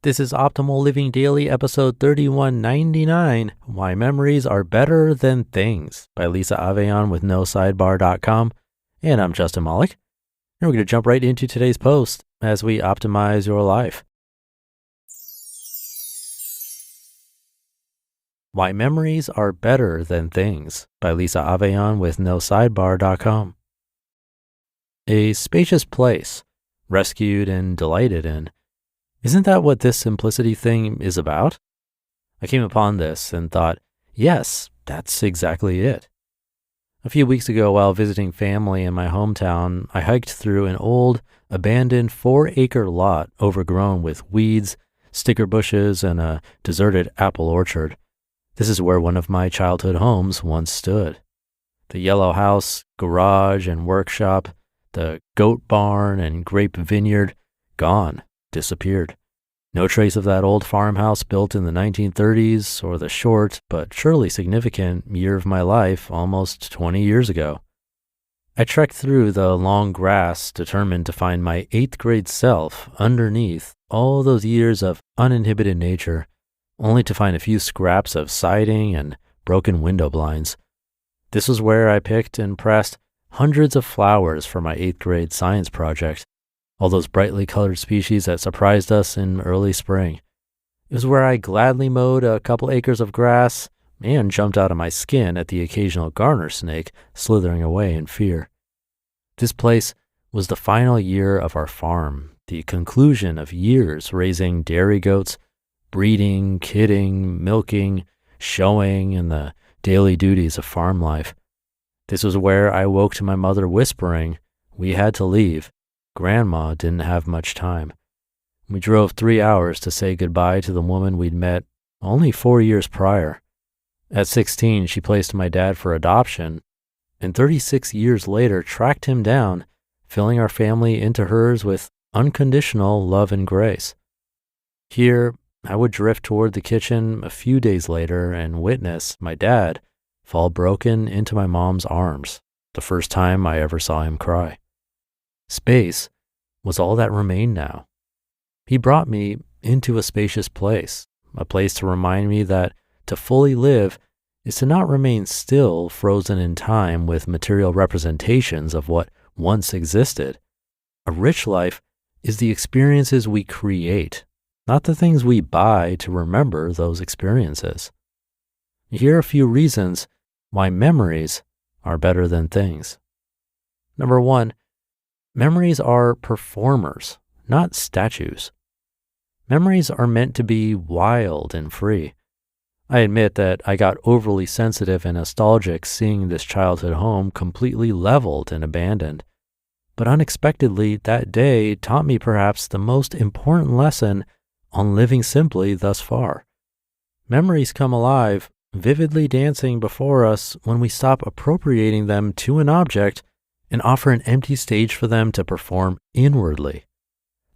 This is Optimal Living Daily, episode 3199, Why Memories Are Better Than Things, by Lisa Avellan with Sidebar.com. And I'm Justin Malik. And we're going to jump right into today's post as we optimize your life. Why Memories Are Better Than Things, by Lisa Avellan with Sidebar.com. A spacious place, rescued and delighted in. Isn't that what this simplicity thing is about? I came upon this and thought, yes, that's exactly it. A few weeks ago, while visiting family in my hometown, I hiked through an old, abandoned 4-acre lot overgrown with weeds, sticker bushes, and a deserted apple orchard. This is where one of my childhood homes once stood. The yellow house, garage, and workshop, the goat barn and grape vineyard, gone. Disappeared. No trace of that old farmhouse built in the 1930s or the short but surely significant year of my life almost 20 years ago. I trekked through the long grass determined to find my 8th grade self underneath all those years of uninhibited nature, only to find a few scraps of siding and broken window blinds. This was where I picked and pressed hundreds of flowers for my 8th grade science project. All those brightly colored species that surprised us in early spring. It was where I gladly mowed a couple acres of grass and jumped out of my skin at the occasional garter snake slithering away in fear. This place was the final year of our farm, the conclusion of years raising dairy goats, breeding, kidding, milking, showing, and the daily duties of farm life. This was where I woke to my mother whispering, we had to leave. Grandma didn't have much time. We drove 3 hours to say goodbye to the woman we'd met only 4 years prior. At 16, she placed my dad for adoption, and 36 years later tracked him down, filling our family into hers with unconditional love and grace. Here, I would drift toward the kitchen a few days later and witness my dad fall broken into my mom's arms, the first time I ever saw him cry. Space was all that remained now. He brought me into a spacious place, a place to remind me that to fully live is to not remain still, frozen in time with material representations of what once existed. A rich life is the experiences we create, not the things we buy to remember those experiences. Here are a few reasons why memories are better than things. Number 1, memories are performers, not statues. Memories are meant to be wild and free. I admit that I got overly sensitive and nostalgic seeing this childhood home completely leveled and abandoned. But unexpectedly, that day taught me perhaps the most important lesson on living simply thus far. Memories come alive, vividly dancing before us when we stop appropriating them to an object and offer an empty stage for them to perform inwardly.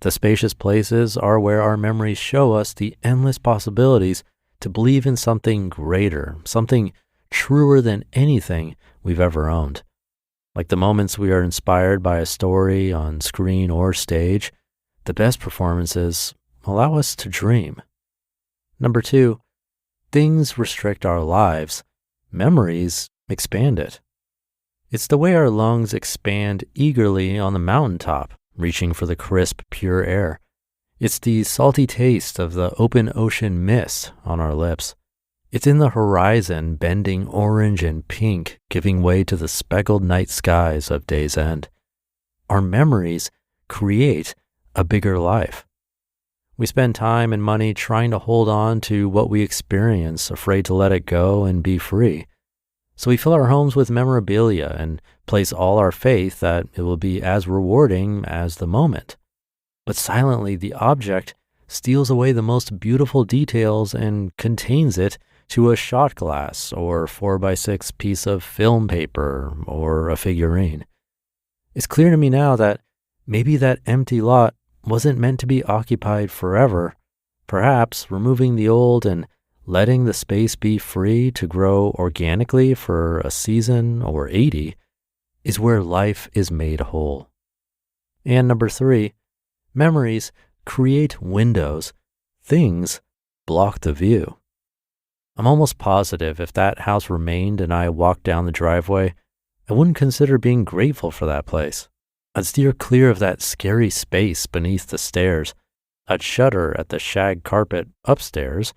The spacious places are where our memories show us the endless possibilities to believe in something greater, something truer than anything we've ever owned. Like the moments we are inspired by a story on screen or stage, the best performances allow us to dream. Number 2, things restrict our lives. Memories expand it. It's the way our lungs expand eagerly on the mountaintop, reaching for the crisp, pure air. It's the salty taste of the open ocean mist on our lips. It's in the horizon bending orange and pink, giving way to the speckled night skies of day's end. Our memories create a bigger life. We spend time and money trying to hold on to what we experience, afraid to let it go and be free. So we fill our homes with memorabilia and place all our faith that it will be as rewarding as the moment. But silently, the object steals away the most beautiful details and contains it to a shot glass or 4x6 piece of film paper or a figurine. It's clear to me now that maybe that empty lot wasn't meant to be occupied forever. Perhaps removing the old and letting the space be free to grow organically for a season or 80 is where life is made whole. And number 3, memories create windows, things block the view. I'm almost positive if that house remained and I walked down the driveway, I wouldn't consider being grateful for that place. I'd steer clear of that scary space beneath the stairs. I'd shudder at the shag carpet upstairs,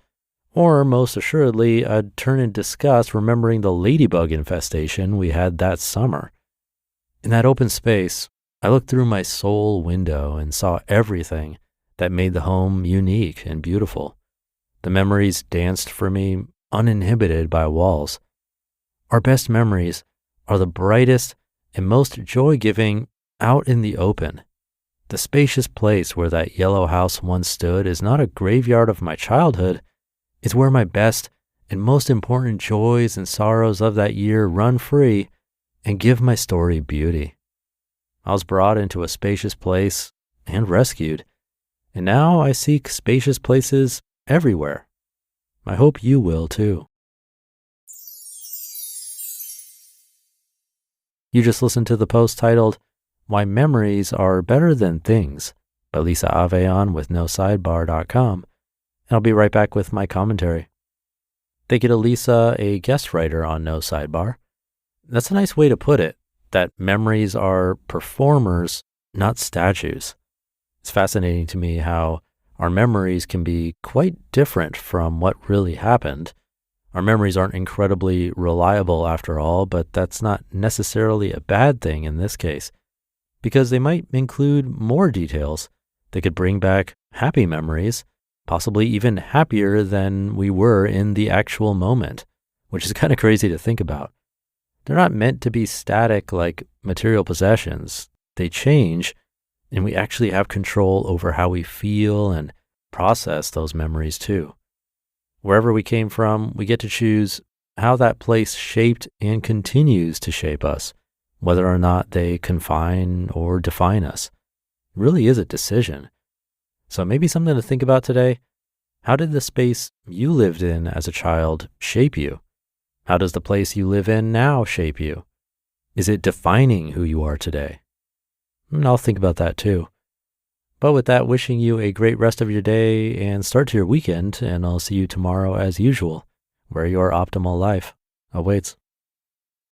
or most assuredly, I'd turn in disgust remembering the ladybug infestation we had that summer. In that open space, I looked through my soul window and saw everything that made the home unique and beautiful. The memories danced for me, uninhibited by walls. Our best memories are the brightest and most joy-giving out in the open. The spacious place where that yellow house once stood is not a graveyard of my childhood. It's where my best and most important joys and sorrows of that year run free and give my story beauty. I was brought into a spacious place and rescued, and now I seek spacious places everywhere. I hope you will too. You just listened to the post titled, Why Memories Are Better Than Things by Lisa Avellan with Sidebar.com. And I'll be right back with my commentary. Thank you to Lisa, a guest writer on No Sidebar. That's a nice way to put it, that memories are performers, not statues. It's fascinating to me how our memories can be quite different from what really happened. Our memories aren't incredibly reliable after all, but that's not necessarily a bad thing in this case, because they might include more details that could bring back happy memories, possibly even happier than we were in the actual moment, which is kind of crazy to think about. They're not meant to be static like material possessions. They change, and we actually have control over how we feel and process those memories too. Wherever we came from, we get to choose how that place shaped and continues to shape us, whether or not they confine or define us. It really is a decision. So maybe something to think about today. How did the space you lived in as a child shape you? How does the place you live in now shape you? Is it defining who you are today? And I'll think about that too. But with that, wishing you a great rest of your day and start to your weekend, and I'll see you tomorrow as usual, where your optimal life awaits.